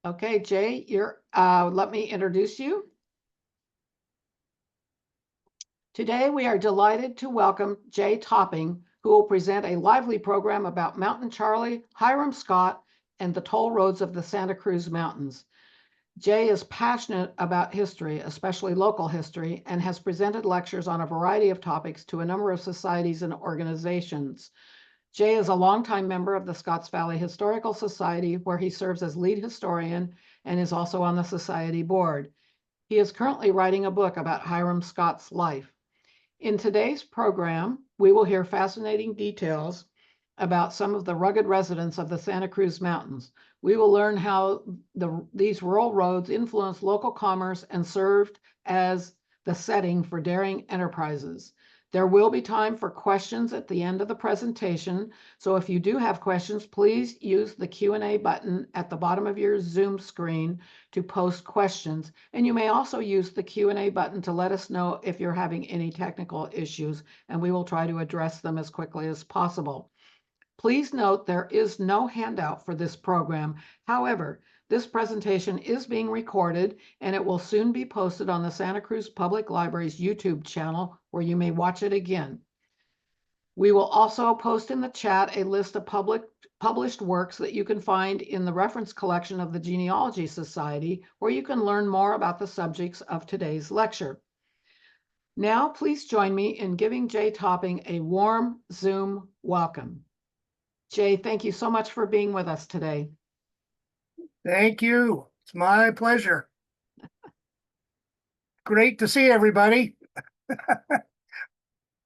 Okay, Jay, let me introduce you. Today, we are delighted to welcome Jay Topping, who will present a lively program about Mountain Charley, Hiram Scott, and the toll roads of the Santa Cruz Mountains. Jay is passionate about history, especially local history, and has presented lectures on a variety of topics to a number of societies and organizations. Jay is a longtime member of the Scotts Valley Historical Society, where he serves as lead historian and is also on the society board. He is currently writing a book about Hiram Scott's life. In today's program, we will hear fascinating details about some of the rugged residents of the Santa Cruz Mountains. We will learn how these rural roads influenced local commerce and served as the setting for daring enterprises. There will be time for questions at the end of the presentation, so if you do have questions, please use the Q&A button at the bottom of your Zoom screen to post questions. And you may also use the Q&A button to let us know if you're having any technical issues, and we will try to address them as quickly as possible. Please note there is no handout for this program. However, this presentation is being recorded and it will soon be posted on the Santa Cruz Public Library's YouTube channel where you may watch it again. We will also post in the chat a list of published works that you can find in the reference collection of the Genealogy Society, where you can learn more about the subjects of today's lecture. Now, please join me in giving Jay Topping a warm Zoom welcome. Jay, thank you so much for being with us today. Thank you. It's my pleasure. Great to see everybody.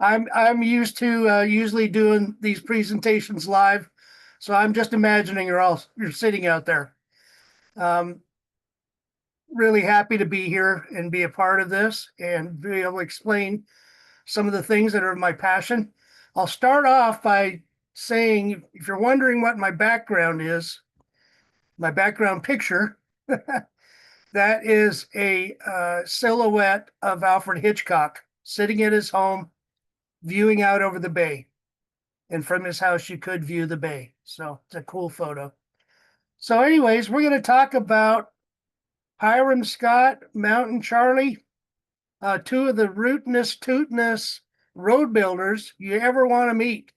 I'm used to usually doing these presentations live, so I'm just imagining you're sitting out there. Really happy to be here and be a part of this and be able to explain some of the things that are my passion. I'll start off by saying, if you're wondering what my background is, my background picture, that is a silhouette of Alfred Hitchcock sitting at his home, viewing out over the bay. And from his house, you could view the bay. So it's a cool photo. So anyways, we're going to talk about Hiram Scott, Mountain Charley, two of the rootinest, tootinest road builders you ever want to meet.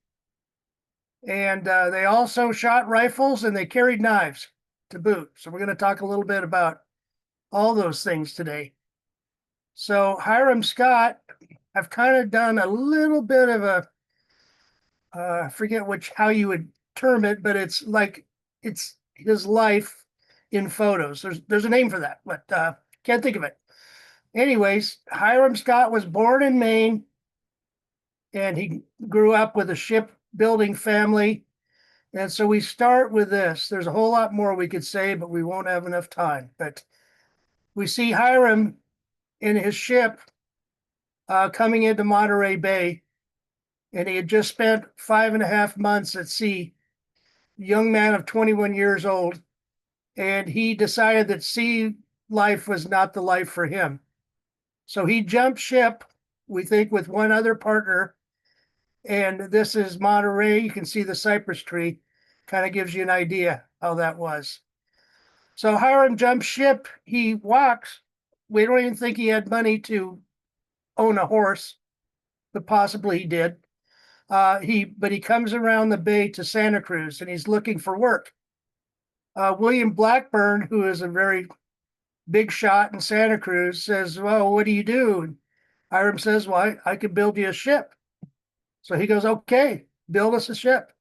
And they also shot rifles and they carried knives to boot. So we're going to talk a little bit about all those things today. So Hiram Scott, I've kind of done a little bit of a, I forget how you would term it, but it's his life in photos. There's a name for that, but can't think of it. Anyways, Hiram Scott was born in Maine, and he grew up with a shipbuilding family. And so we start with this. There's a whole lot more we could say, but we won't have enough time. But we see Hiram in his ship coming into Monterey Bay, and he had just spent 5.5 months at sea, young man of 21 years old, and he decided that sea life was not the life for him. So he jumped ship, we think, with one other partner, and this is Monterey. You can see the cypress tree, kind of gives you an idea how that was. So Hiram jumped ship, he walks. We don't even think he had money to own a horse, but possibly he did. But he comes around the bay to Santa Cruz and he's looking for work. William Blackburn, who is a very big shot in Santa Cruz, says, well, what do you do? And Hiram says, well, I could build you a ship. So he goes, okay, build us a ship.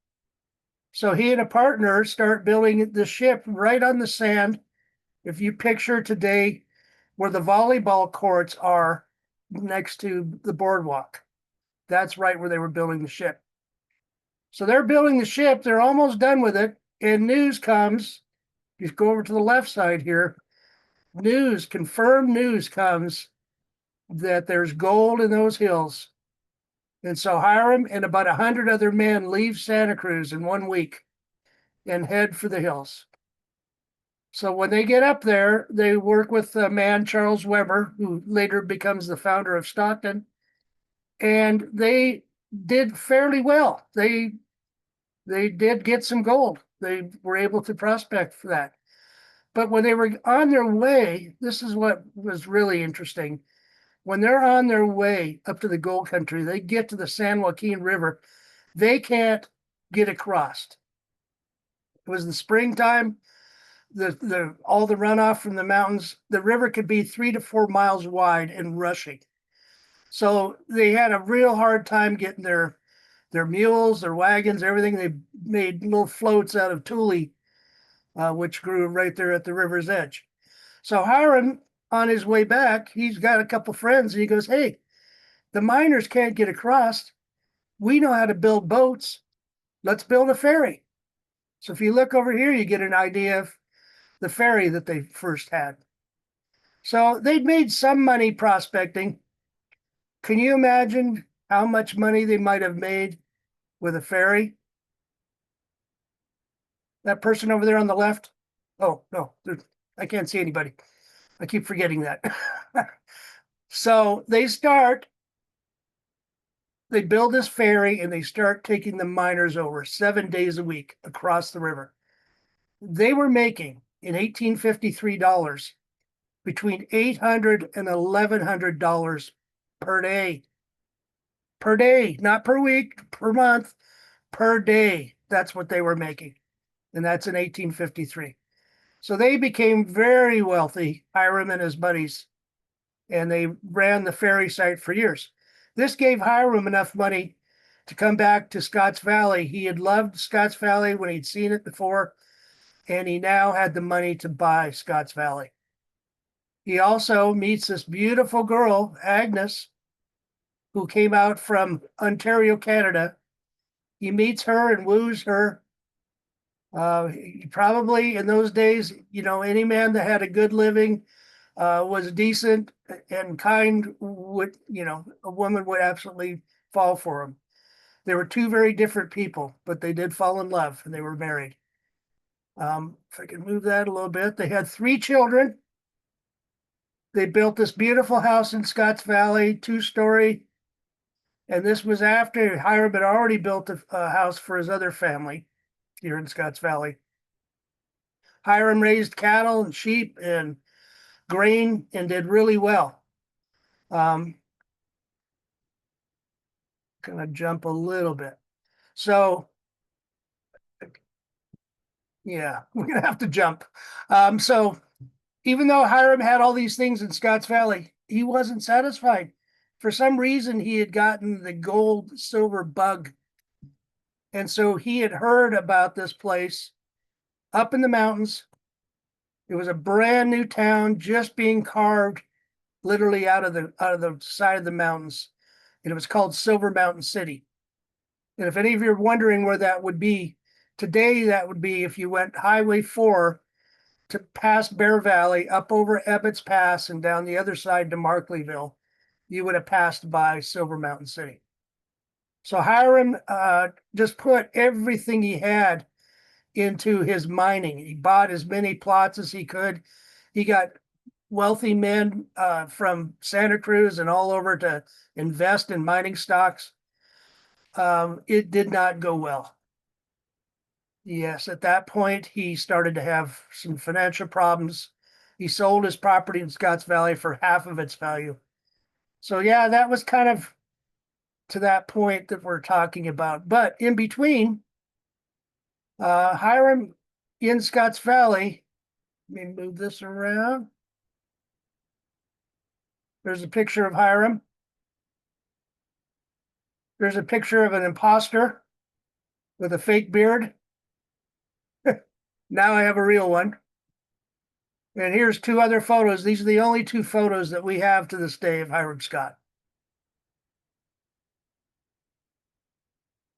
So he and a partner start building the ship right on the sand. If you picture today where the volleyball courts are next to the boardwalk, that's right where they were building the ship. So they're building the ship. They're almost done with it. And news comes. You go over to the left side here. Confirmed news comes that there's gold in those hills. And so Hiram and about 100 other men leave Santa Cruz in 1 week and head for the hills. So when they get up there, they work with a man, Charles Weber, who later becomes the founder of Stockton. And they did fairly well. They did get some gold. They were able to prospect for that. But when they were on their way, this is what was really interesting. When they're on their way up to the gold country, they get to the San Joaquin River. They can't get across. It was the springtime. The all the runoff from the mountains, the river could be 3 to 4 miles wide and rushing. So they had a real hard time getting their mules, their wagons, everything. They made little floats out of tule, which grew right there at the river's edge. So Hiram, on his way back, he's got a couple friends, and he goes, "Hey, the miners can't get across. We know how to build boats. Let's build a ferry." So if you look over here, you get an idea of the ferry that they first had. So they'd made some money prospecting. Can you imagine how much money they might have made with a ferry? That person over there on the left? Oh, no, I can't see anybody. I keep forgetting that. So they build this ferry and they start taking the miners over 7 days a week across the river. They were making in 1853 dollars between $800 and $1,100 per day. Per day, not per week, per month, per day. That's what they were making. And that's in 1853. So they became very wealthy, Hiram and his buddies, and they ran the ferry site for years. This gave Hiram enough money to come back to Scotts Valley. He had loved Scotts Valley when he'd seen it before, and he now had the money to buy Scotts Valley. He also meets this beautiful girl, Agnes, who came out from Ontario, Canada. He meets her and woos her. Probably in those days, any man that had a good living, was decent and kind, would, a woman would absolutely fall for him. They were two very different people, but they did fall in love and they were married. If I can move that a little bit, they had 3 children. They built this beautiful house in Scotts Valley, 2-story. And this was after Hiram had already built a house for his other family here in Scotts Valley. Hiram raised cattle and sheep and grain and did really well. Gonna jump a little bit. So yeah, we're gonna have to jump. So even though Hiram had all these things in Scotts Valley, he wasn't satisfied. For some reason, he had gotten the gold, silver bug. And so he had heard about this place up in the mountains. It was a brand new town just being carved literally out of the side of the mountains. And it was called Silver Mountain City. And if any of you are wondering where that would be, today that would be if you went Highway 4 to past Bear Valley, up over Ebbets Pass and down the other side to Markleyville, you would have passed by Silver Mountain City. So Hiram just put everything he had into his mining. He bought as many plots as he could. He got wealthy men from Santa Cruz and all over to invest in mining stocks. It did not go well. Yes, at that point, he started to have some financial problems. He sold his property in Scotts Valley for half of its value. So yeah, that was kind of to that point that we're talking about. But in between, Hiram in Scotts Valley, let me move this around. There's a picture of Hiram. There's a picture of an imposter with a fake beard. Now I have a real one. And here's 2 other photos. These are the only 2 photos that we have to this day of Hiram Scott.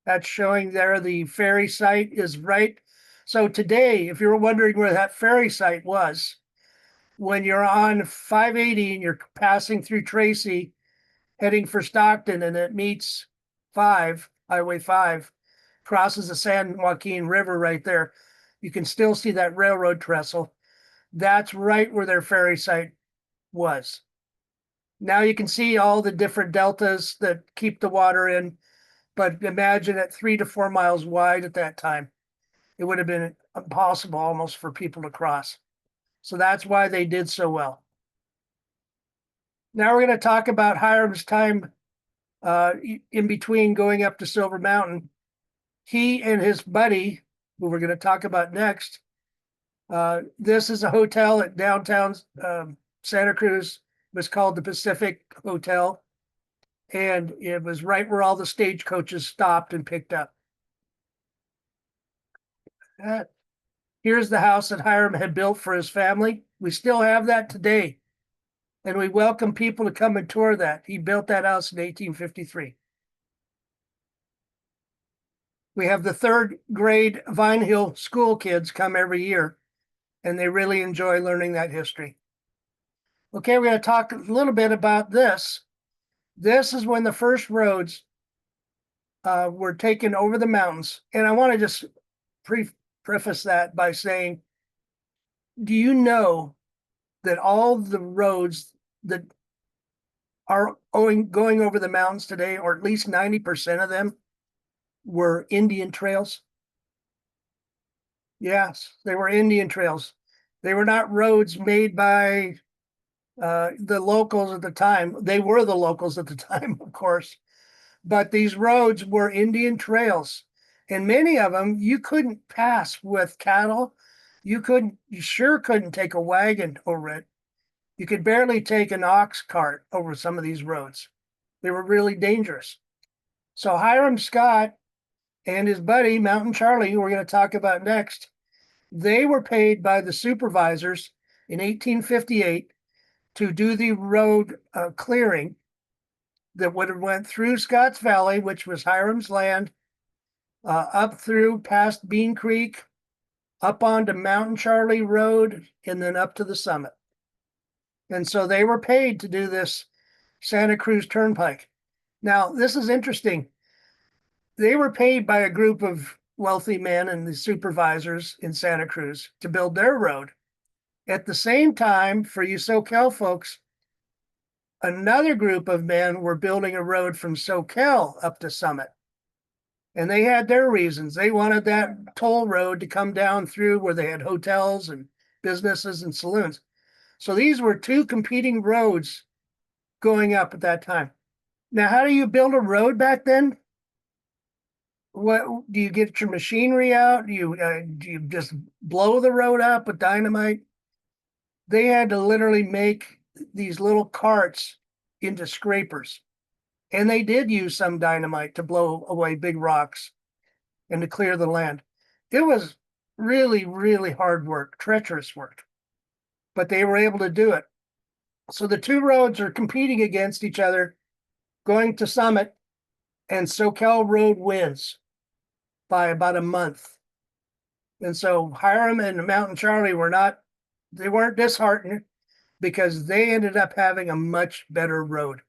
That's showing there the ferry site is right. So today, if you're wondering where that ferry site was, when you're on 580 and you're passing through Tracy, heading for Stockton, and it meets Highway 5, crosses the San Joaquin River right there. You can still see that railroad trestle. That's right where their ferry site was. Now you can see all the different deltas that keep the water in, but imagine at 3 to 4 miles wide at that time. It would have been impossible almost for people to cross. So that's why they did so well. Now we're going to talk about Hiram's time in between going up to Silver Mountain. He and his buddy, who we're going to talk about next, this is a hotel at downtown Santa Cruz. It was called the Pacific Hotel. And it was right where all the stagecoaches stopped and picked up. Here's the house that Hiram had built for his family. We still have that today. And we welcome people to come and tour that. He built that house in 1853. We have the third grade Vine Hill school kids come every year, and they really enjoy learning that history. Okay, we're going to talk a little bit about this. This is when the first roads were taken over the mountains. And I want to just preface that by saying, do you know that all the roads that are going over the mountains today, or at least 90% of them, were Indian trails? Yes, they were Indian trails. They were not roads made by the locals at the time. They were the locals at the time, of course. But these roads were Indian trails. And many of them you couldn't pass with cattle. You sure couldn't take a wagon over it. You could barely take an ox cart over some of these roads. They were really dangerous. So Hiram Scott and his buddy, Mountain Charley, who we're going to talk about next, they were paid by the supervisors in 1858 to do the road clearing that would have went through Scotts Valley, which was Hiram's land, up through past Bean Creek, up onto Mountain Charley Road, and then up to the summit. And so they were paid to do this Santa Cruz Turnpike. Now, this is interesting. They were paid by a group of wealthy men and the supervisors in Santa Cruz to build their road. At the same time, for you SoCal folks, another group of men were building a road from SoCal up to Summit. And they had their reasons. They wanted that toll road to come down through where they had hotels and businesses and saloons. So these were two competing roads going up at that time. Now, how do you build a road back then? What do you get your machinery out? Do you just blow the road up with dynamite? They had to literally make these little carts into scrapers. And they did use some dynamite to blow away big rocks and to clear the land. It was really, really hard work, treacherous work, but they were able to do it. So the two roads are competing against each other, going to Summit, and SoCal Road wins by about a month. And so Hiram and Mountain Charley weren't disheartened because they ended up having a much better road.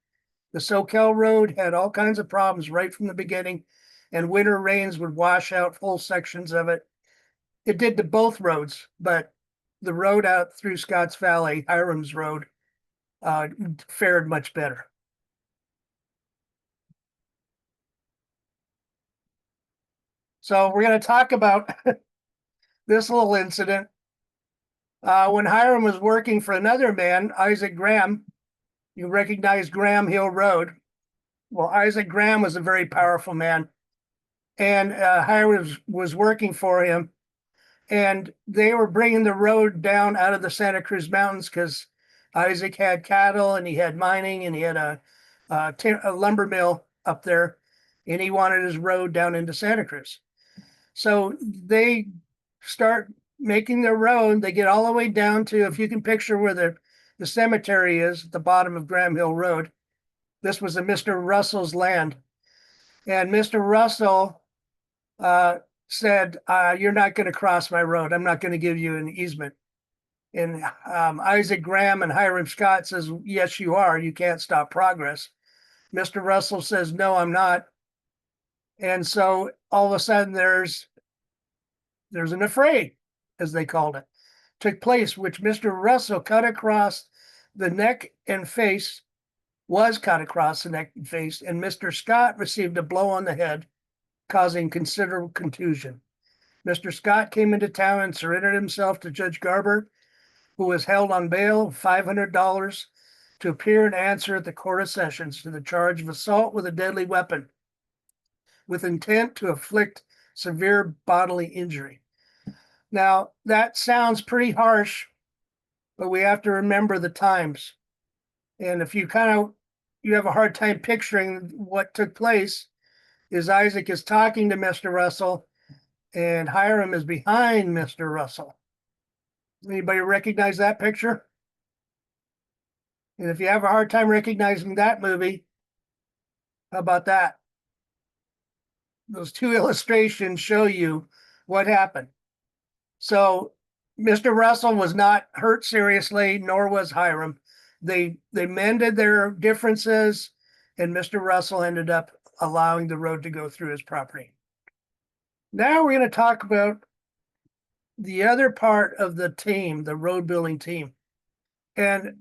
The SoCal Road had all kinds of problems right from the beginning, and winter rains would wash out whole sections of it. It did to both roads, but the road out through Scotts Valley, Hiram's Road, fared much better. So we're going to talk about this little incident. When Hiram was working for another man, Isaac Graham, you recognize Graham Hill Road. Well, Isaac Graham was a very powerful man, and Hiram was working for him, and they were bringing the road down out of the Santa Cruz Mountains because Isaac had cattle and he had mining and he had a lumber mill up there, and he wanted his road down into Santa Cruz. So they start making their road. They get all the way down to, if you can picture where the cemetery is at the bottom of Graham Hill Road. This was a Mr. Russell's land. And Mr. Russell said, you're not going to cross my road. I'm not going to give you an easement. And Isaac Graham and Hiram Scott says, yes, you are. You can't stop progress. Mr. Russell says, no, I'm not. And so all of a sudden there's an affray, as they called it, took place, which Mr. Russell cut across the neck and face, was cut across the neck and face, and Mr. Scott received a blow on the head, causing considerable contusion. Mr. Scott came into town and surrendered himself to Judge Garber, who was held on bail of $500 to appear and answer at the Court of Sessions to the charge of assault with a deadly weapon with intent to inflict severe bodily injury. Now, that sounds pretty harsh, but we have to remember the times. And if you you have a hard time picturing what took place, is Isaac is talking to Mr. Russell and Hiram is behind Mr. Russell. Anybody recognize that picture? And if you have a hard time recognizing that movie, how about that? Those two illustrations show you what happened. So Mr. Russell was not hurt seriously, nor was Hiram. They mended their differences, and Mr. Russell ended up allowing the road to go through his property. Now we're going to talk about the other part of the team, the road building team. And,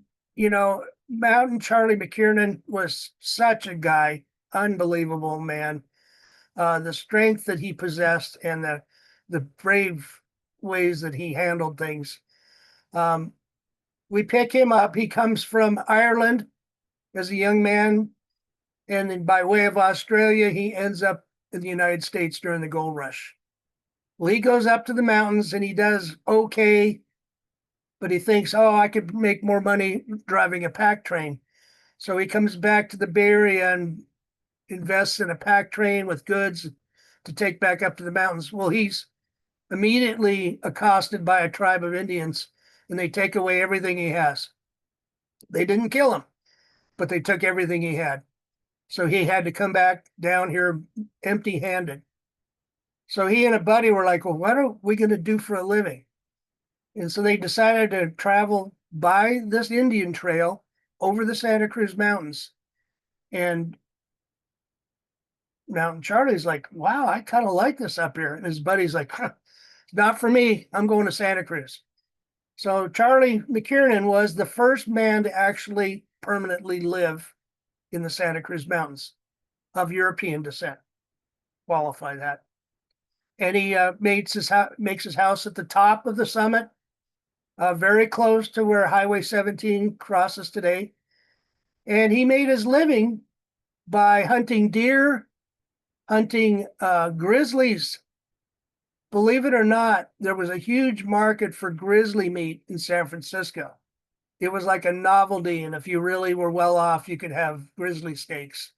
Mountain Charley McKiernan was such a guy, unbelievable man. The strength that he possessed and the brave ways that he handled things. We pick him up. He comes from Ireland as a young man. And then by way of Australia, he ends up in the United States during the gold rush. Well, he goes up to the mountains and he does okay, but he thinks, oh, I could make more money driving a pack train. So he comes back to the Bay Area and invests in a pack train with goods to take back up to the mountains. Well, he's immediately accosted by a tribe of Indians and they take away everything he has. They didn't kill him, but they took everything he had. So he had to come back down here empty-handed. So he and a buddy were like, well, what are we going to do for a living? And so they decided to travel by this Indian trail over the Santa Cruz Mountains. And Mountain Charlie's like, wow, I kind of like this up here. And his buddy's like, not for me. I'm going to Santa Cruz. So Charlie McKiernan was the first man to actually permanently live in the Santa Cruz Mountains of European descent. Qualify that. And he makes his house at the top of the summit, very close to where Highway 17 crosses today. And he made his living by hunting deer, hunting grizzlies. Believe it or not, there was a huge market for grizzly meat in San Francisco. It was like a novelty, and if you really were well off, you could have grizzly steaks.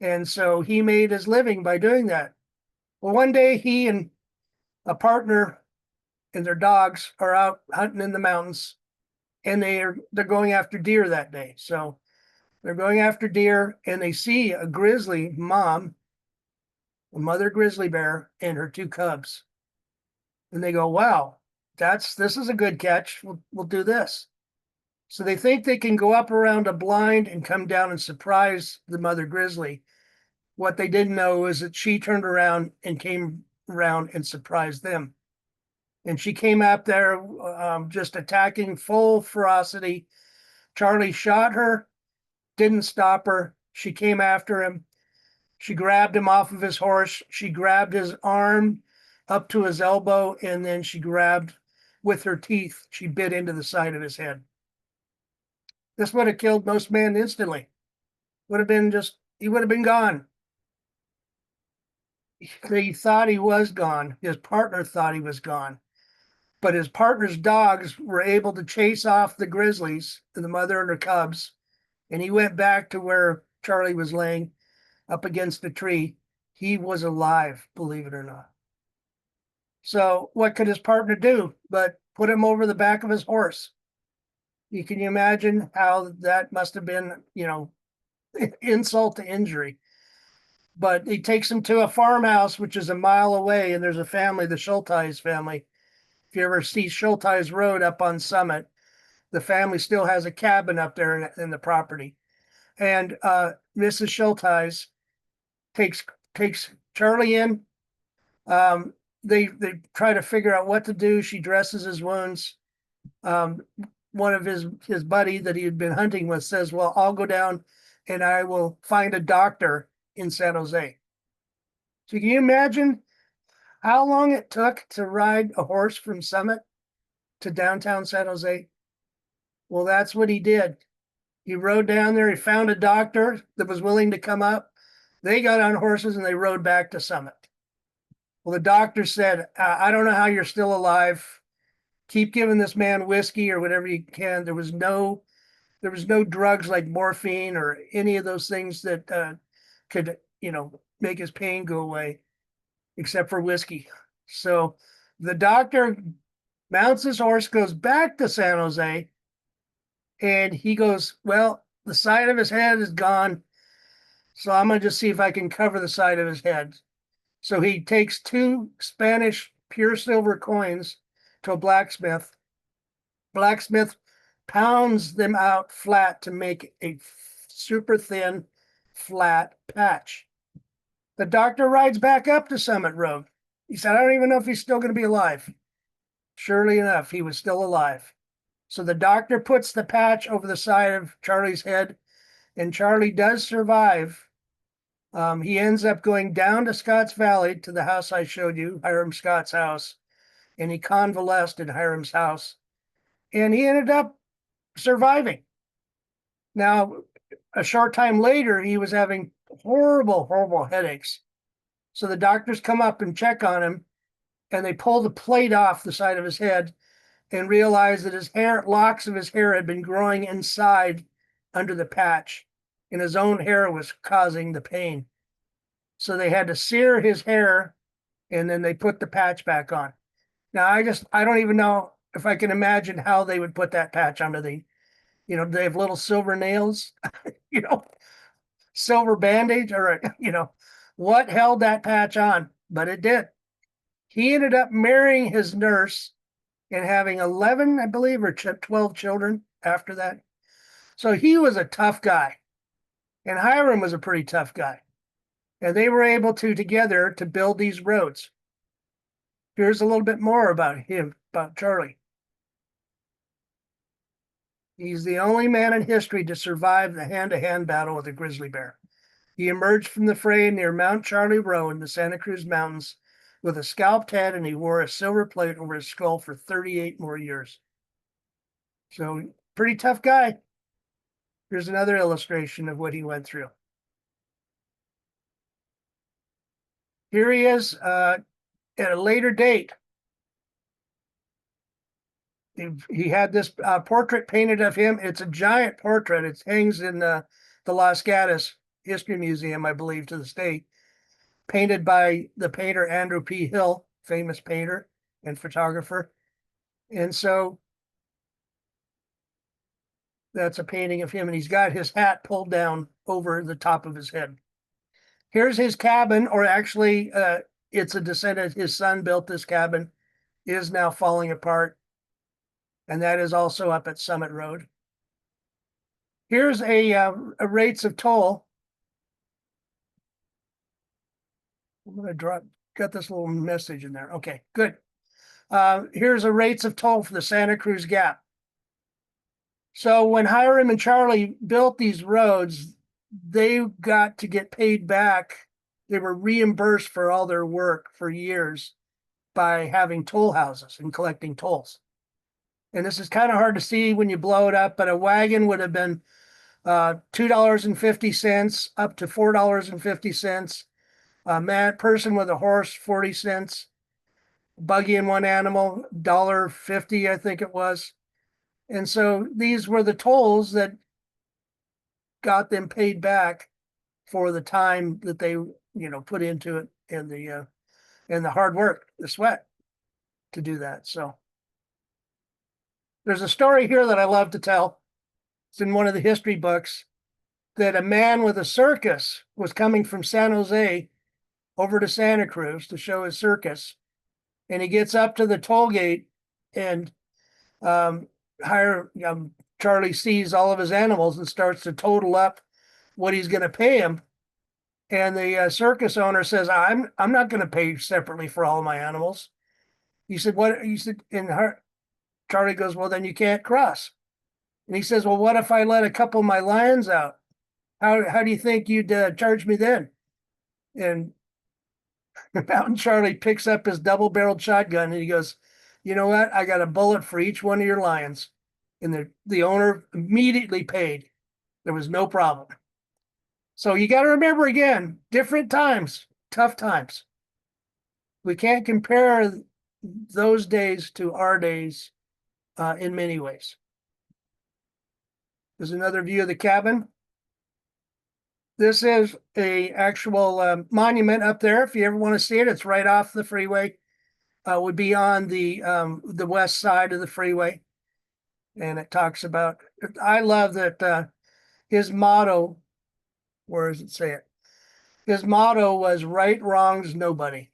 And so he made his living by doing that. Well, one day he and a partner and their dogs are out hunting in the mountains, and they're going after deer that day. So they're going after deer, and they see a grizzly mom, a mother grizzly bear, and her two cubs. And they go, wow, this is a good catch. We'll do this. So they think they can go up around a blind and come down and surprise the mother grizzly. What they didn't know is that she turned around and came around and surprised them. And she came out there just attacking full ferocity. Charlie shot her, didn't stop her. She came after him. She grabbed him off of his horse. She grabbed his arm up to his elbow, and then she grabbed with her teeth. She bit into the side of his head. This would have killed most men instantly. He would have been gone. He thought he was gone. His partner thought he was gone. But his partner's dogs were able to chase off the grizzlies, the mother and her cubs. And he went back to where Charlie was laying up against a tree. He was alive, believe it or not. So what could his partner do but put him over the back of his horse? Can you imagine how that must have been, insult to injury? But he takes him to a farmhouse, which is a mile away, and there's a family, the Schulteis family. If you ever see Schulteis Road up on Summit, the family still has a cabin up there in the property. And Mrs. Schulteis takes Charlie in. They try to figure out what to do. She dresses his wounds. One of his buddy that he had been hunting with says, well, I'll go down and I will find a doctor in San Jose. So can you imagine how long it took to ride a horse from Summit to downtown San Jose? Well, that's what he did. He rode down there. He found a doctor that was willing to come up. They got on horses and they rode back to Summit. Well, the doctor said, I don't know how you're still alive. Keep giving this man whiskey or whatever you can. There was no drugs like morphine or any of those things that could, make his pain go away, except for whiskey. So the doctor mounts his horse, goes back to San Jose, and he goes, well, the side of his head is gone. So I'm going to just see if I can cover the side of his head. So he takes 2 Spanish pure silver coins to a blacksmith. Blacksmith pounds them out flat to make a super thin, flat patch. The doctor rides back up to Summit Road. He said, I don't even know if he's still going to be alive. Surely enough, he was still alive. So the doctor puts the patch over the side of Charlie's head, and Charlie does survive. He ends up going down to Scotts Valley to the house I showed you, Hiram Scott's house, and he convalesced in Hiram's house. And he ended up surviving. Now, a short time later, he was having horrible, horrible headaches. So the doctors come up and check on him, and they pull the plate off the side of his head and realize that his hair, locks of his hair had been growing inside under the patch, and his own hair was causing the pain. So they had to sear his hair, and then they put the patch back on. Now, I don't even know if I can imagine how they would put that patch under they have little silver nails, silver bandage, or, what held that patch on, but it did. He ended up marrying his nurse and having 11, I believe, or 12 children after that. So he was a tough guy. And Hiram was a pretty tough guy. And they were able to, together, to build these roads. Here's a little bit more about him, about Charlie. He's the only man in history to survive the hand-to-hand battle with a grizzly bear. He emerged from the fray near Mount Charley Road in the Santa Cruz Mountains with a scalped head, and he wore a silver plate over his skull for 38 more years. So, pretty tough guy. Here's another illustration of what he went through. Here he is at a later date. He had this portrait painted of him. It's a giant portrait. It hangs in the Los Gatos History Museum, I believe, to this day. Painted by the painter Andrew P. Hill, famous painter and photographer. And so that's a painting of him, and he's got his hat pulled down over the top of his head. Here's his cabin, or actually, it's a descendant. His son built this cabin. It is now falling apart, and that is also up at Summit Road. Here's a rates of toll. I'm going to got this little message in there. Okay, good. Here's a rates of toll for the Santa Cruz Gap. So when Hiram and Charlie built these roads, they got to get paid back. They were reimbursed for all their work for years by having toll houses and collecting tolls. And this is kind of hard to see when you blow it up, but a wagon would have been $2.50 up to $4.50. A person with a horse, 40 cents. Buggy and one animal, $1.50, I think it was. And so these were the tolls that got them paid back for the time that they, put into it, and the hard work, the sweat to do that. So there's a story here that I love to tell. It's in one of the history books, that a man with a circus was coming from San Jose over to Santa Cruz to show his circus. And he gets up to the toll gate, and Charlie sees all of his animals and starts to total up what he's going to pay him. And the circus owner says, I'm not going to pay separately for all of my animals. He said, what? He said, Charlie goes, well, then you can't cross. And he says, well, what if I let a couple of my lions out? How do you think you'd charge me then? And Mountain Charlie picks up his double-barreled shotgun and he goes, you know what? I got a bullet for each one of your lions. And the owner immediately paid. There was no problem. So you got to remember again, different times, tough times. We can't compare those days to our days in many ways. There's another view of the cabin. This is a actual monument up there. If you ever want to see it, it's right off the freeway. Would be on the west side of the freeway, and it talks about. I love that his motto. Where does it say it? His motto was "Right wrongs nobody,"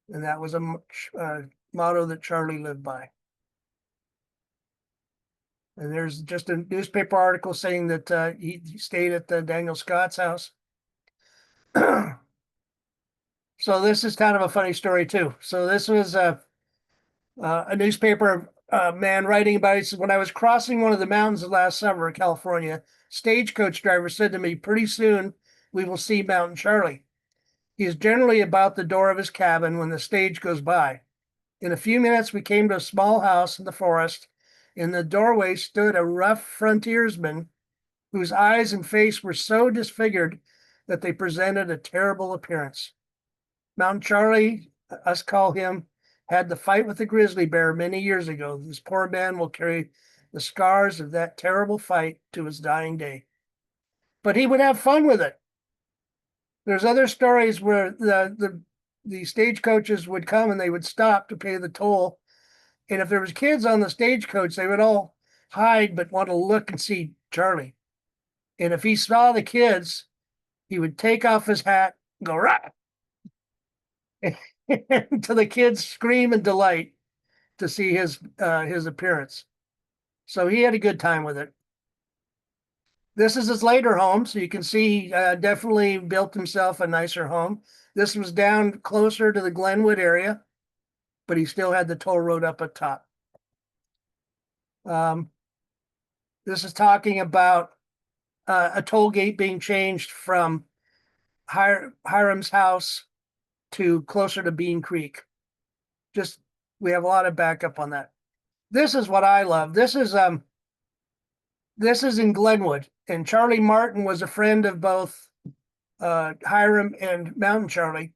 and that was a motto that Charlie lived by. And there's just a newspaper article saying that he stayed at the Daniel Scott's house. So this is kind of a funny story too. So this was a newspaper man writing about it. He says, when I was crossing one of the mountains last summer in California, stagecoach driver said to me, pretty soon we will see Mountain Charley. He is generally about the door of his cabin when the stage goes by. In a few minutes, we came to a small house in the forest. In the doorway stood a rough frontiersman whose eyes and face were so disfigured that they presented a terrible appearance. Mountain Charley, us call him, had the fight with the grizzly bear many years ago. This poor man will carry the scars of that terrible fight to his dying day. But he would have fun with it. There's other stories where the stagecoaches would come and they would stop to pay the toll. And if there was kids on the stagecoach, they would all hide but want to look and see Charlie. And if he saw the kids, he would take off his hat and go, rah! To the kids scream in delight to see his appearance. So he had a good time with it. This is his later home, so you can see he definitely built himself a nicer home. This was down closer to the Glenwood area, but he still had the toll road up at top. This is talking about a toll gate being changed from Hiram's house to closer to Bean Creek. Just, we have a lot of backup on that. This is what I love. This is in Glenwood, and Charlie Martin was a friend of both Hiram and Mountain Charley,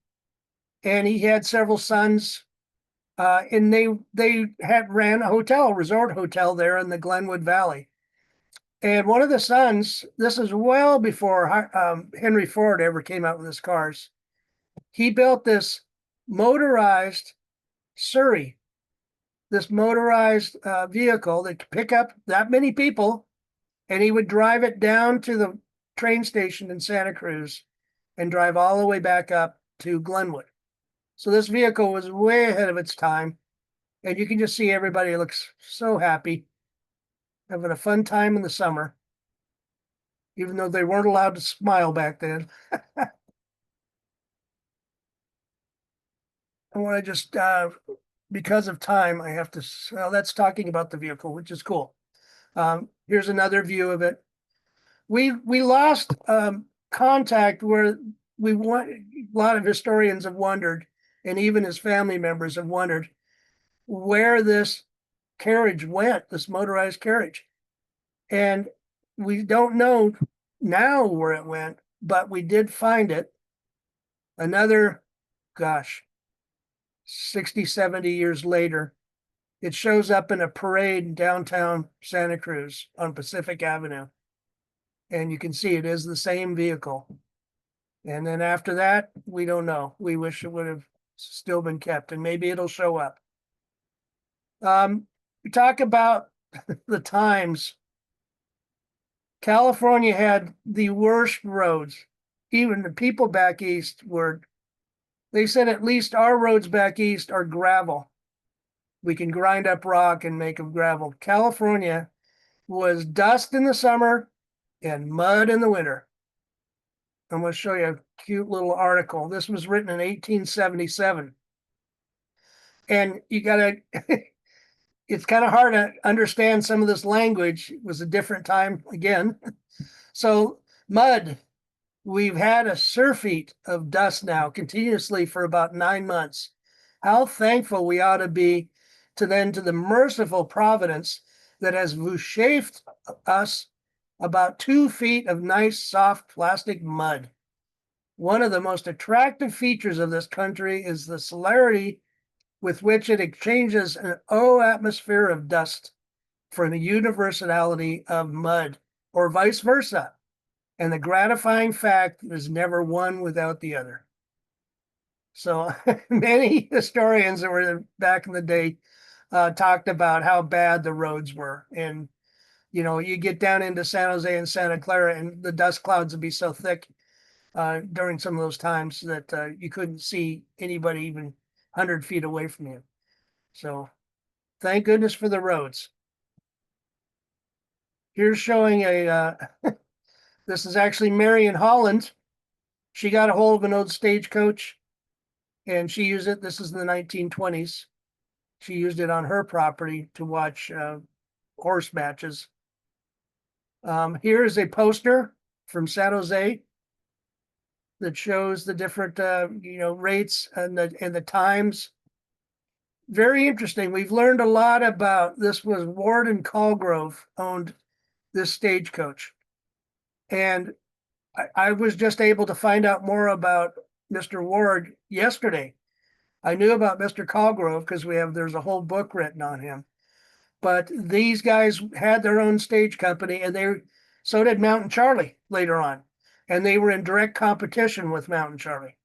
and he had several sons, and they had ran a resort hotel there in the Glenwood Valley. And one of the sons, this is well before Henry Ford ever came out with his cars. He built this motorized Surrey, this motorized vehicle that could pick up that many people, and he would drive it down to the train station in Santa Cruz and drive all the way back up to Glenwood. So this vehicle was way ahead of its time, and you can just see everybody looks so happy, having a fun time in the summer, even though they weren't allowed to smile back then. I want to just, because of time, I have to, well, that's talking about the vehicle, which is cool. Here's another view of it. We lost contact where a lot of historians have wondered, and even his family members have wondered where this carriage went, this motorized carriage. And we don't know now where it went, but we did find it. Another, 60, 70 years later, it shows up in a parade in downtown Santa Cruz on Pacific Avenue. And you can see it is the same vehicle. And then after that, we don't know. We wish it would have still been kept, and maybe it'll show up. We talk about the times. California had the worst roads. Even the people back east they said at least our roads back east are gravel. We can grind up rock and make them gravel. California was dust in the summer and mud in the winter. I'm going to show you a cute little article. This was written in 1877. And you got to, it's kind of hard to understand some of this language. It was a different time again. So, mud. We've had a surfeit of dust now continuously for about 9 months. how thankful we ought to be to the merciful providence that has vouchsafed us about 2 feet of nice, soft plastic mud. One of the most attractive features of this country is the celerity with which it exchanges an atmosphere of dust for the universality of mud, or vice versa. And the gratifying fact is never one without the other. So many historians that were back in the day talked about how bad the roads were. And, you get down into San Jose and Santa Clara, and the dust clouds would be so thick during some of those times that you couldn't see anybody even 100 feet away from you. So thank goodness for the roads. Here's showing this is actually Mary in Holland. She got a hold of an old stagecoach and she used it. This is in the 1920s. She used it on her property to watch horse matches. Here is a poster from San Jose that shows the different rates and the times. Very interesting. We've learned a lot about this. Was Ward and Colgrove owned this stagecoach, and I was just able to find out more about Mr. Ward yesterday. I knew about Mr. Colgrove because there's a whole book written on him. But these guys had their own stage company, and so did Mountain Charley later on. And they were in direct competition with Mountain Charley.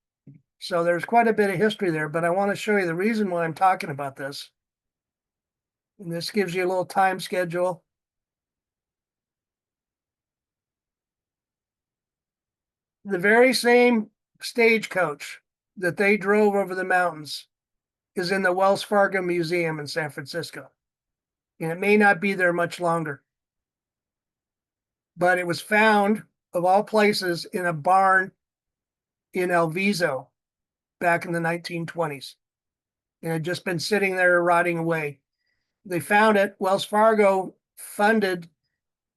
So there's quite a bit of history there, but I want to show you the reason why I'm talking about this. And this gives you a little time schedule. The very same stagecoach that they drove over the mountains is in the Wells Fargo Museum in San Francisco. And it may not be there much longer. But it was found, of all places, in a barn in El Viso back in the 1920s. And it had just been sitting there rotting away. They found it. Wells Fargo funded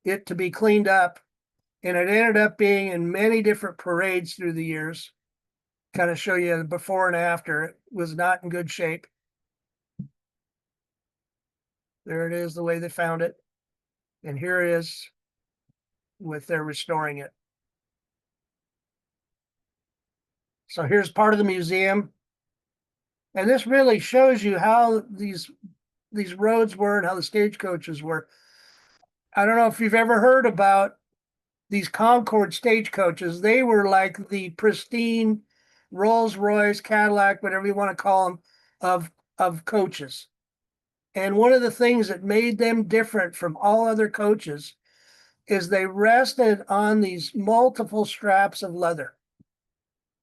it to be cleaned up. And it ended up being in many different parades through the years. Kind of show you the before and after. It was not in good shape. There it is, the way they found it. And here it is with their restoring it. So here's part of the museum. And this really shows you how these roads were and how the stagecoaches were. I don't know if you've ever heard about these Concord stagecoaches. They were like the pristine Rolls-Royce, Cadillac, whatever you want to call them, of coaches. And one of the things that made them different from all other coaches is they rested on these multiple straps of leather.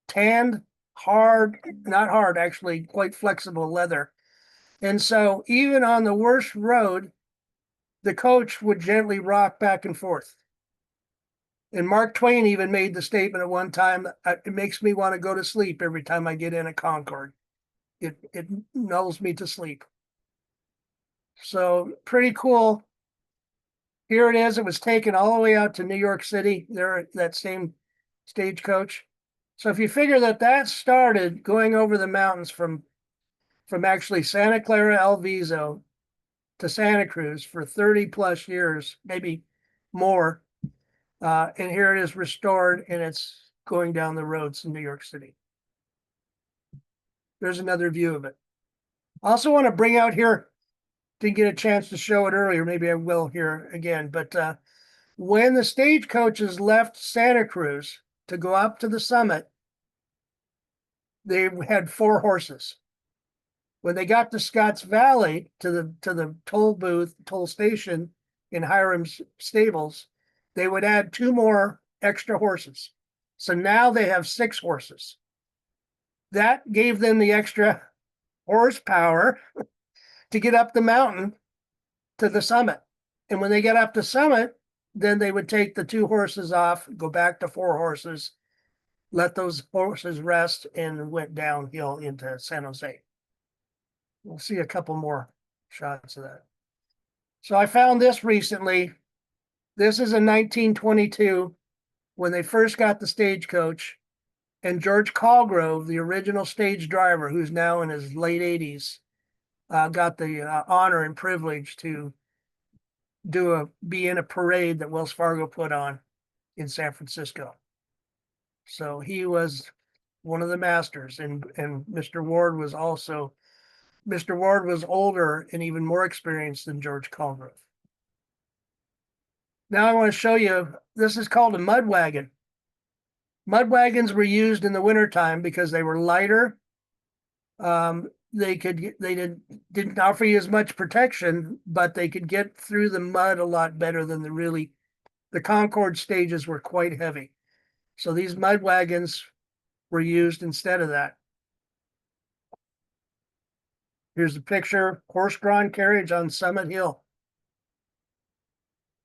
Tanned, hard, not hard, actually quite flexible leather. And so even on the worst road, the coach would gently rock back and forth. And Mark Twain even made the statement at one time, it makes me want to go to sleep every time I get in a Concorde. It lulls me to sleep. So pretty cool. Here it is. It was taken all the way out to New York City, there, that same stagecoach. So if you figure that started going over the mountains from actually Santa Clara, El Viso to Santa Cruz for 30 plus years, maybe more. And here it is restored, and it's going down the roads in New York City. There's another view of it. I also want to bring out here, didn't get a chance to show it earlier, maybe I will here again, but when the stagecoaches left Santa Cruz to go up to the summit, they had 4 horses. When they got to Scotts Valley, to the toll booth, toll station in Hiram's stables, they would add 2 more extra horses. So now they have 6 horses. That gave them the extra horsepower to get up the mountain to the summit. And when they get up to summit, then they would take the 2 horses off, go back to 4 horses, let those horses rest, and went downhill into San Jose. We'll see a couple more shots of that. So I found this recently. This is in 1922 when they first got the stagecoach. And George Colgrove, the original stage driver, who's now in his late 80s, got the honor and privilege to be in a parade that Wells Fargo put on in San Francisco. So he was one of the masters, and Mr. Ward was older and even more experienced than George Colgrove. Now I want to show you, this is called a mud wagon. Mud wagons were used in the wintertime because they were lighter. They didn't offer you as much protection, but they could get through the mud a lot better than the Concord stages were quite heavy. So these mud wagons were used instead of that. Here's a picture, horse-drawn carriage on Summit Hill.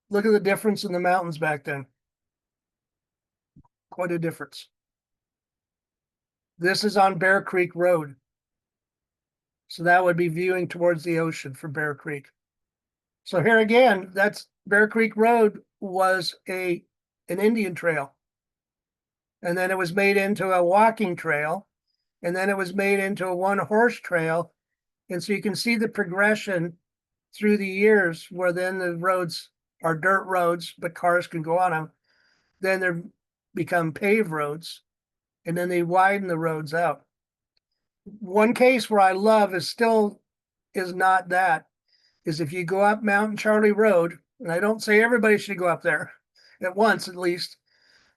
Look at the difference in the mountains back then. Quite a difference. This is on Bear Creek Road. So that would be viewing towards the ocean for Bear Creek. So here again, that's Bear Creek Road was an Indian trail. And then it was made into a walking trail. And then it was made into a one-horse trail. And so you can see the progression through the years where then the roads are dirt roads, but cars can go on them. Then they become paved roads, and then they widen the roads out. One case where I love is not that, is if you go up Mountain Charley Road, and I don't say everybody should go up there at once at least,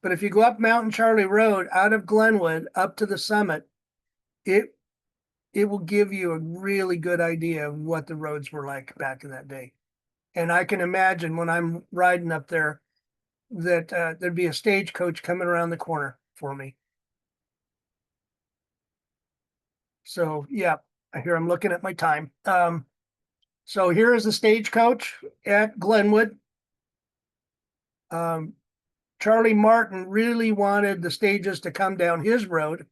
but if you go up Mountain Charley Road out of Glenwood up to the summit, it will give you a really good idea of what the roads were like back in that day. And I can imagine when I'm riding up there that there'd be a stagecoach coming around the corner for me. So yeah, here I'm looking at my time. So here is the stagecoach at Glenwood. Charlie Martin really wanted the stages to come down his road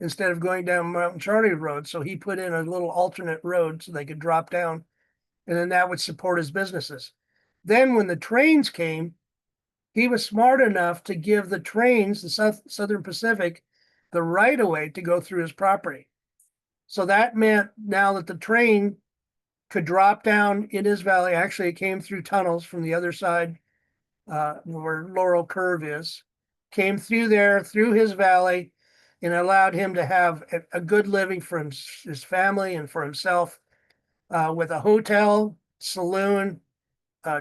instead of going down Mountain Charley Road. So he put in a little alternate road so they could drop down, and then that would support his businesses. Then when the trains came, he was smart enough to give the trains, the Southern Pacific, the right of way to go through his property. So that meant now that the train could drop down in his valley. Actually, it came through tunnels from the other side where Laurel Curve is, came through there, through his valley, and allowed him to have a good living for his family and for himself with a hotel, saloon,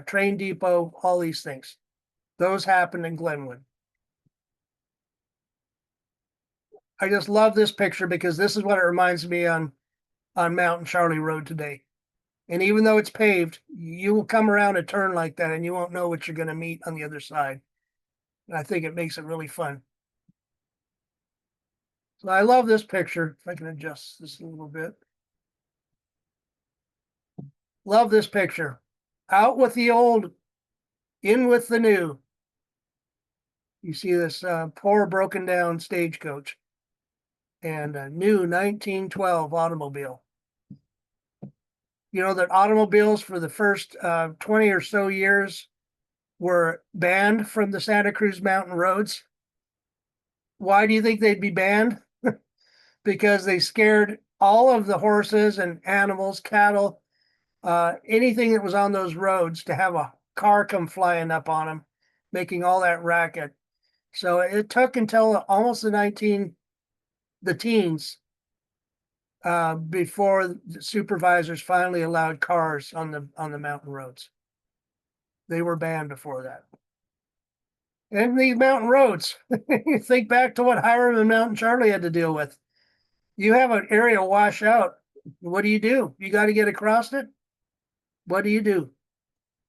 train depot, all these things. Those happened in Glenwood. I just love this picture because this is what it reminds me on Mountain Charley Road today. And even though it's paved, you will come around a turn like that and you won't know what you're going to meet on the other side. And I think it makes it really fun. So I love this picture. If I can adjust this a little bit. Love this picture. Out with the old, in with the new. You see this poor broken down stagecoach and a new 1912 automobile. You know that automobiles for the first 20 or so years were banned from the Santa Cruz Mountain roads. Why do you think they'd be banned? Because they scared all of the horses and animals, cattle, anything that was on those roads to have a car come flying up on them, making all that racket. So it took until almost the teens before the supervisors finally allowed cars on the mountain roads. They were banned before that. And these mountain roads, you think back to what Hiram and Mountain Charley had to deal with. You have an area wash out. What do? You got to get across it. What do?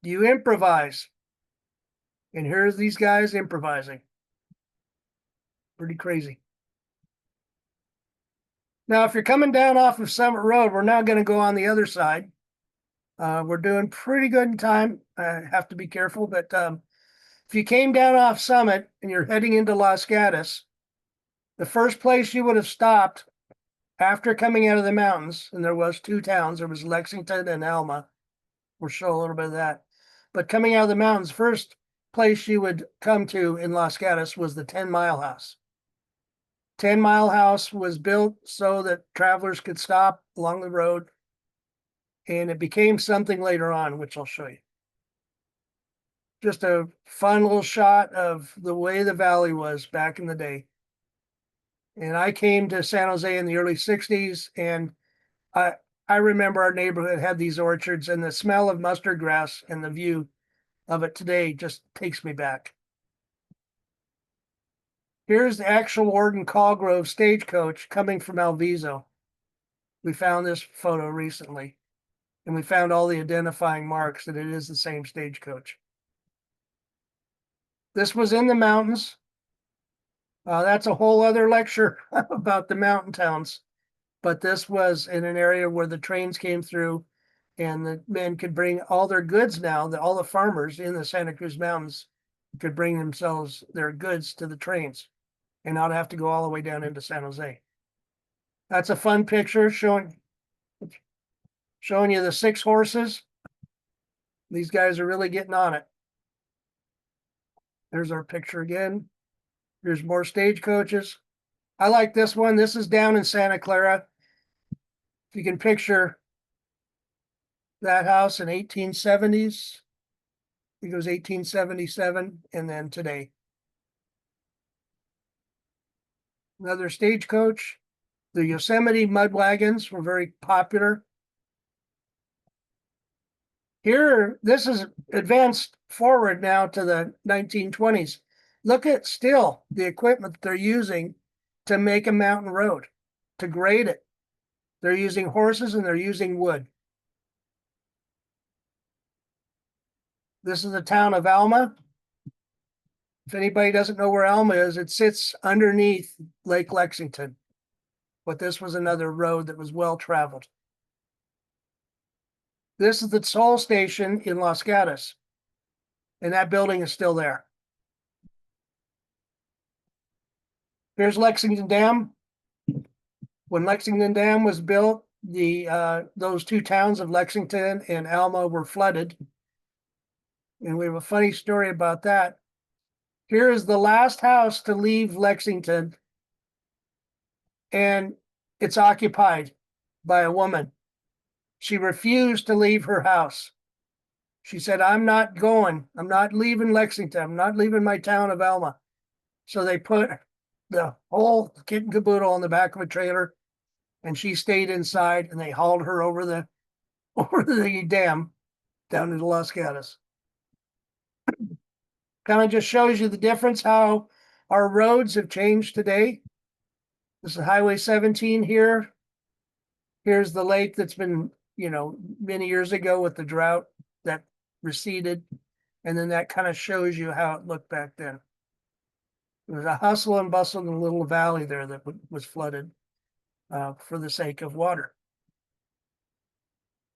You improvise. And here's these guys improvising. Pretty crazy. Now, if you're coming down off of Summit Road, we're now going to go on the other side. We're doing pretty good in time. I have to be careful, but if you came down off Summit and you're heading into Los Gatos, the first place you would have stopped after coming out of the mountains, and there was two towns, there was Lexington and Alma. We'll show a little bit of that. But coming out of the mountains, first place you would come to in Los Gatos was the 10 Mile House. 10-mile house was built so that travelers could stop along the road. And it became something later on, which I'll show you. Just a fun little shot of the way the valley was back in the day. And I came to San Jose in the early 60s, and I remember our neighborhood had these orchards, and the smell of mustard grass and the view of it today just takes me back. Here's the actual Warden Callgrove stagecoach coming from Alviso. We found this photo recently, and we found all the identifying marks that it is the same stagecoach. This was in the mountains. That's a whole other lecture about the mountain towns. But this was in an area where the trains came through, and the men could bring all their goods now, all the farmers in the Santa Cruz Mountains could bring themselves their goods to the trains and not have to go all the way down into San Jose. That's a fun picture showing you the 6 horses. These guys are really getting on it. There's our picture again. There's more stagecoaches. I like this one. This is down in Santa Clara. If you can picture that house in 1870s, I think it was 1877, and then today. Another stagecoach. The Yosemite mud wagons were very popular. Here, this is advanced forward now to the 1920s. Look at still the equipment they're using to make a mountain road, to grade it. They're using horses and they're using wood. This is the town of Alma. If anybody doesn't know where Alma is, it sits underneath Lake Lexington. But this was another road that was well traveled. This is the toll station in Los Gatos, and that building is still there. Here's Lexington Dam. When Lexington Dam was built, those 2 towns of Lexington and Alma were flooded. And we have a funny story about that. Here is the last house to leave Lexington, and it's occupied by a woman. She refused to leave her house. She said, I'm not going. I'm not leaving Lexington. I'm not leaving my town of Alma. So they put the whole kit and caboodle on the back of a trailer, and she stayed inside, and they hauled her over the dam down into Los Gatos. Kind of just shows you the difference, how our roads have changed today. This is Highway 17 here. Here's the lake that's been, many years ago with the drought that receded. And then that kind of shows you how it looked back then. There was a hustle and bustle in the little valley there that was flooded for the sake of water.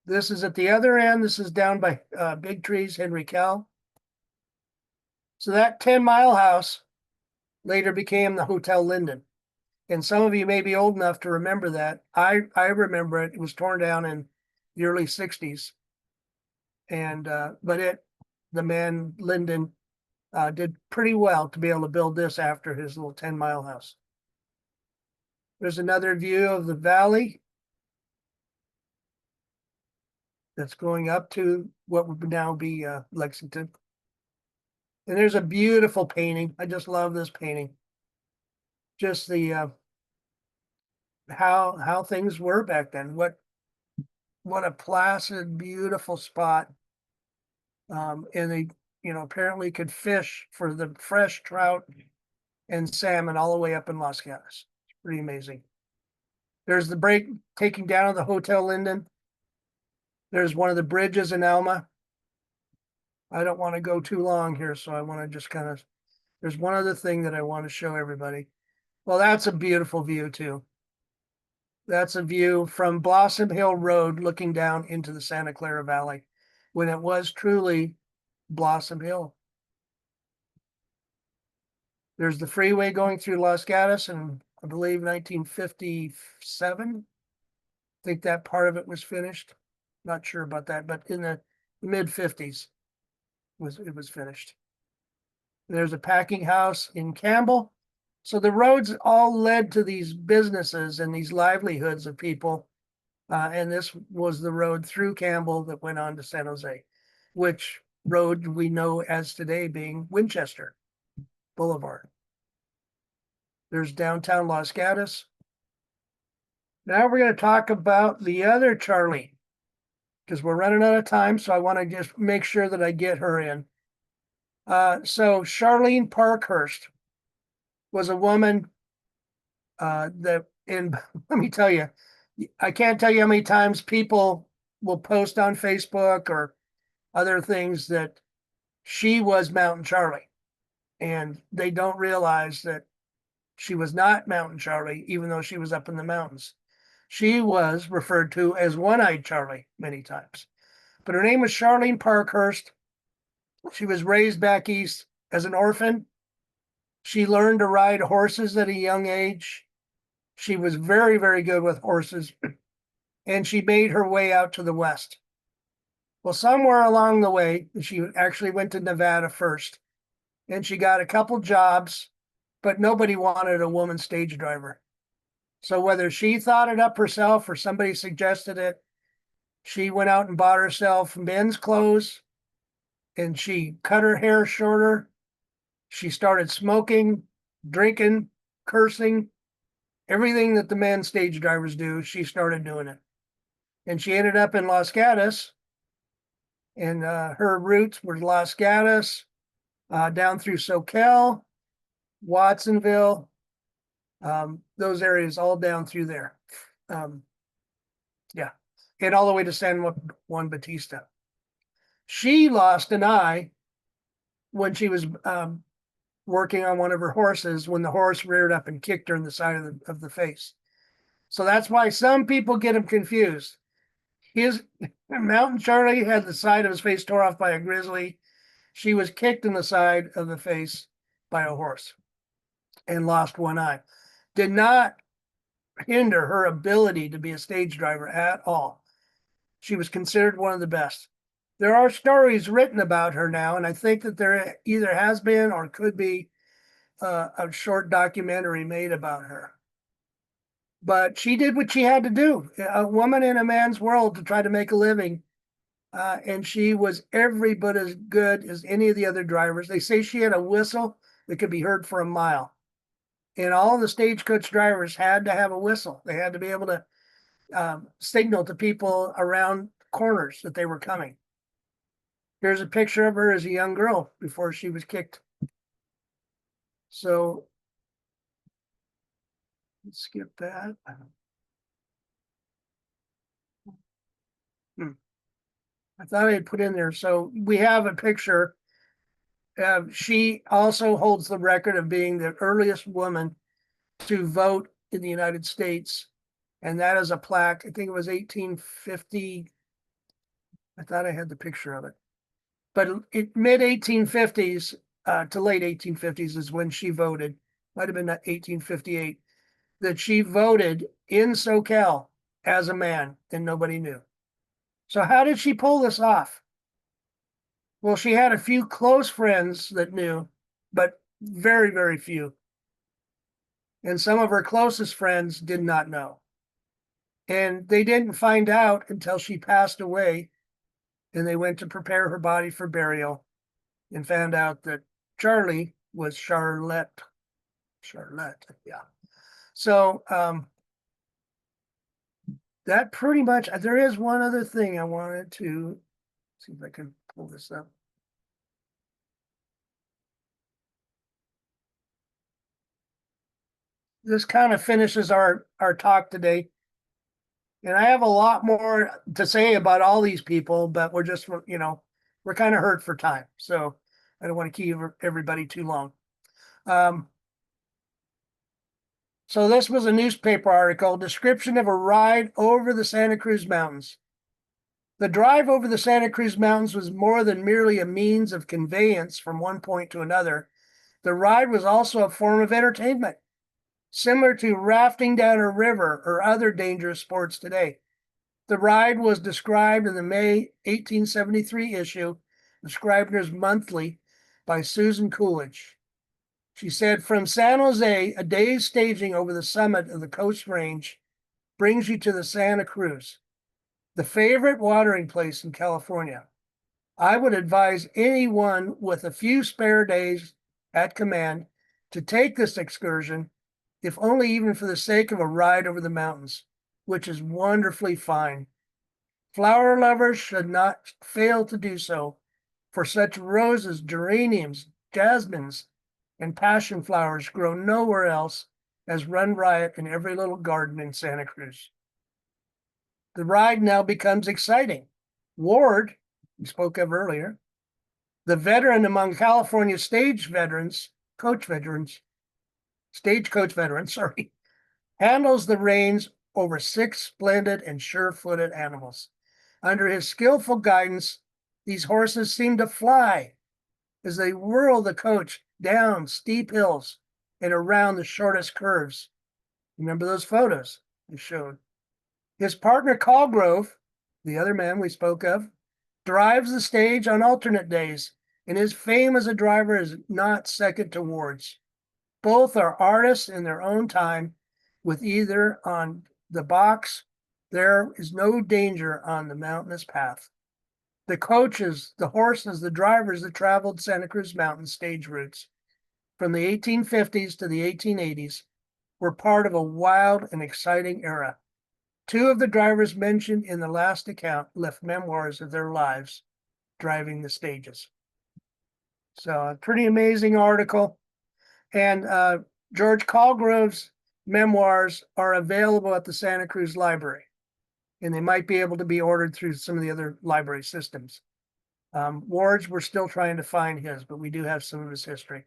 This is at the other end. This is down by Big Trees, Henry Cal. So that 10-mile house later became the Hotel Linden. And some of you may be old enough to remember that. I remember it. It was torn down in the early 60s. And but the man Linden did pretty well to be able to build this after his little 10-mile house. There's another view of the valley that's going up to what would now be Lexington. And there's a beautiful painting. I just love this painting. Just the how things were back then. What a placid, beautiful spot. And they, apparently could fish for the fresh trout and salmon all the way up in Los Gatos. It's pretty amazing. There's the break taking down of the Hotel Linden. There's one of the bridges in Alma. I don't want to go too long here, so I want to just there's one other thing that I want to show everybody. Well, that's a beautiful view too. That's a view from Blossom Hill Road looking down into the Santa Clara Valley when it was truly Blossom Hill. There's the freeway going through Los Gatos in, I believe, 1957. I think that part of it was finished. Not sure about that, but in the mid-50s it was finished. There's a packing house in Campbell. So the roads all led to these businesses and these livelihoods of people. And this was the road through Campbell that went on to San Jose, which road we know as today being Winchester Boulevard. There's downtown Los Gatos. Now we're going to talk about the other Charlie, because we're running out of time. So I want to just make sure that I get her in. So Charlene Parkhurst was a woman that, and let me tell you, I can't tell you how many times people will post on Facebook or other things that she was Mountain Charley, and they don't realize that she was not Mountain Charley, even though she was up in the mountains. She was referred to as One-Eyed Charlie many times, but her name was Charlene Parkhurst. She was raised back east as an orphan. She learned to ride horses at a young age. She was very, very good with horses, and she made her way out to the west. Well, somewhere along the way, she actually went to Nevada first, and she got a couple jobs, but nobody wanted a woman stage driver. So whether she thought it up herself or somebody suggested it, she went out and bought herself men's clothes, and she cut her hair shorter. She started smoking, drinking, cursing, everything that the men stage drivers do. She started doing it. And she ended up in Los Gatos, and her roots were Los Gatos, down through Soquel, Watsonville, those areas all down through there. Yeah, and all the way to San Juan Bautista. She lost an eye when she was working on one of her horses, when the horse reared up and kicked her in the side of the face. So that's why some people get him confused. His Mountain Charley had the side of his face tore off by a grizzly. She was kicked in the side of the face by a horse and lost one eye. Did not hinder her ability to be a stage driver at all. She was considered one of the best. There are stories written about her now, and I think that there either has been or could be a short documentary made about her. But she did what she had to do, a woman in a man's world, to try to make a living. And she was every bit as good as any of the other drivers. They say she had a whistle that could be heard for a mile. And all the stagecoach drivers had to have a whistle. They had to be able to signal to people around corners that they were coming. Here's a picture of her as a young girl before she was kicked. So let's skip that. I thought I had put in there. So we have a picture. She also holds the record of being the earliest woman to vote in the United States. And that is a plaque. I think it was 1850. I thought I had the picture of it. But mid 1850s to late 1850s is when she voted. Might have been 1858, that she voted in Soquel as a man, and nobody knew. So how did she pull this off? Well, she had a few close friends that knew, but very, very few. And some of her closest friends did not know. And they didn't find out until she passed away, and they went to prepare her body for burial and found out that Charlie was Charlotte. Charlotte, yeah. So that pretty much, there is one other thing I wanted to see if I can pull this up. This kind of finishes our talk today. And I have a lot more to say about all these people, but we're just, we're kind of hurt for time. So I don't want to keep everybody too long. So this was a newspaper article, description of a ride over the Santa Cruz Mountains. The drive over the Santa Cruz Mountains was more than merely a means of conveyance from one point to another. The ride was also a form of entertainment, similar to rafting down a river or other dangerous sports today. The ride was described in the May 1873 issue of Scribner's Monthly by Susan Coolidge. She said, from San Jose, a day's staging over the summit of the Coast Range brings you to the Santa Cruz, the favorite watering place in California. I would advise anyone with a few spare days at command to take this excursion, if only even for the sake of a ride over the mountains, which is wonderfully fine. Flower lovers should not fail to do so, for such roses, geraniums, jasmines, and passion flowers grow nowhere else, as run riot in every little garden in Santa Cruz. The ride now becomes exciting. Ward, we spoke of earlier, the veteran among California stagecoach veterans, handles the reins over 6 splendid and sure-footed animals. Under his skillful guidance, these horses seem to fly as they whirl the coach down steep hills and around the shortest curves. Remember those photos I showed? His partner Colgrove, the other man we spoke of, drives the stage on alternate days, and his fame as a driver is not second to Ward's. Both are artists in their own time, with either on the box. There is no danger on the mountainous path. The coaches, the horses, the drivers that traveled Santa Cruz Mountains stage routes from the 1850s to the 1880s were part of a wild and exciting era. 2 of the drivers mentioned in the last account left memoirs of their lives driving the stages. So a pretty amazing article. And George Colgrove's memoirs are available at the Santa Cruz Library, and they might be able to be ordered through some of the other library systems. Ward's, we're still trying to find his, but we do have some of his history.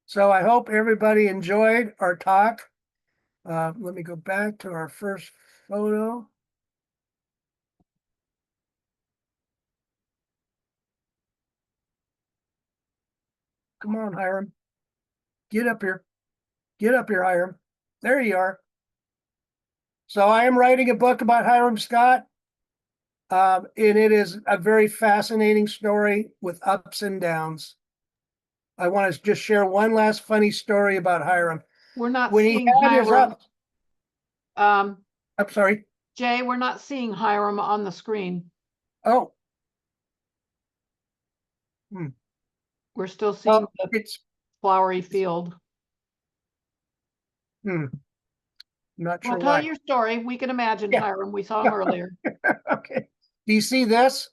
So I hope everybody enjoyed our talk. Let me go back to our first photo. Come on, Hiram. Get up here. Get up here, Hiram. There you are. So I am writing a book about Hiram Scott. And it is a very fascinating story with ups and downs. I want to just share one last funny story about Hiram. We're not When he seeing had his Hiram. I'm sorry. Jay, we're not seeing Hiram on the screen. Oh, We're still seeing well, the it's flowery field. not Well, sure tell why. your story. We can imagine Yeah. Hiram. We saw him earlier. Okay. Do you see this?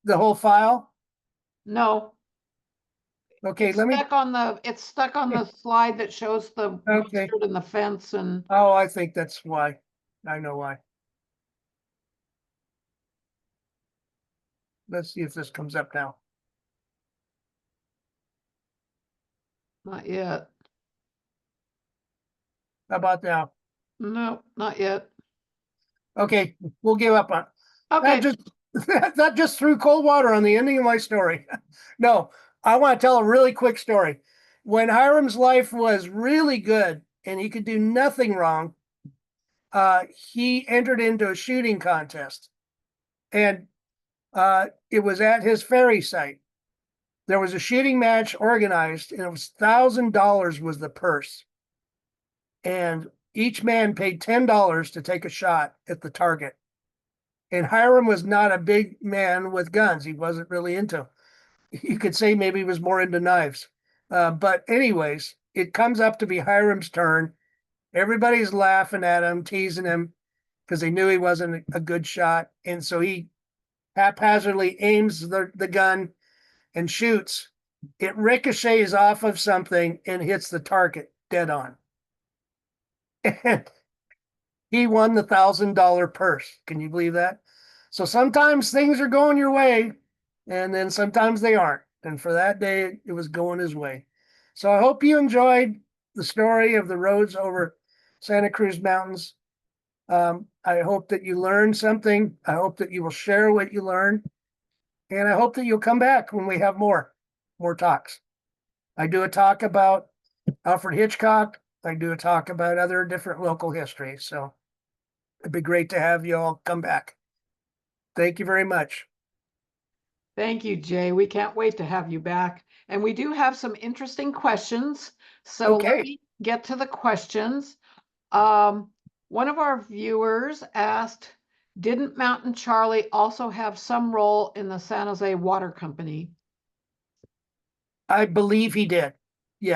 The whole file? No, Okay, it's let me. stuck on the slide that shows the Okay. mustard and the fence and Oh, I think that's why. I know why. Let's see if this comes up now. not yet. How about now? No, not yet. Okay, we'll give up on Okay. that just threw cold water on the ending of my story. No, I want to tell a really quick story. When Hiram's life was really good and he could do nothing wrong, he entered into a shooting contest, and it was at his ferry site. There was a shooting match organized, and it was $1,000 was the purse, and each man paid $10 to take a shot at the target. And Hiram was not a big man with guns. He wasn't really into. You could say maybe he was more into knives. But anyways, it comes up to be Hiram's turn. Everybody's laughing at him, teasing him, because they knew he wasn't a good shot. And so he haphazardly aims the gun and shoots. It ricochets off of something and hits the target dead on. And he won the $1,000 purse. Can you believe that? So sometimes things are going your way, and then sometimes they aren't. And for that day, it was going his way. So I hope you enjoyed the story of the roads over Santa Cruz Mountains. I hope that you learned something. I hope that you will share what you learned. And I hope that you'll come back when we have more talks. I do a talk about Alfred Hitchcock. I do a talk about other different local history. So it'd be great to have you all come back. Thank you very much. Thank you, Jay. We can't wait to have you back. And we do have some interesting questions. So let Okay. me get to the questions. One of our viewers asked, didn't Mountain Charley also have some role in the San Jose Water Company? I believe he did.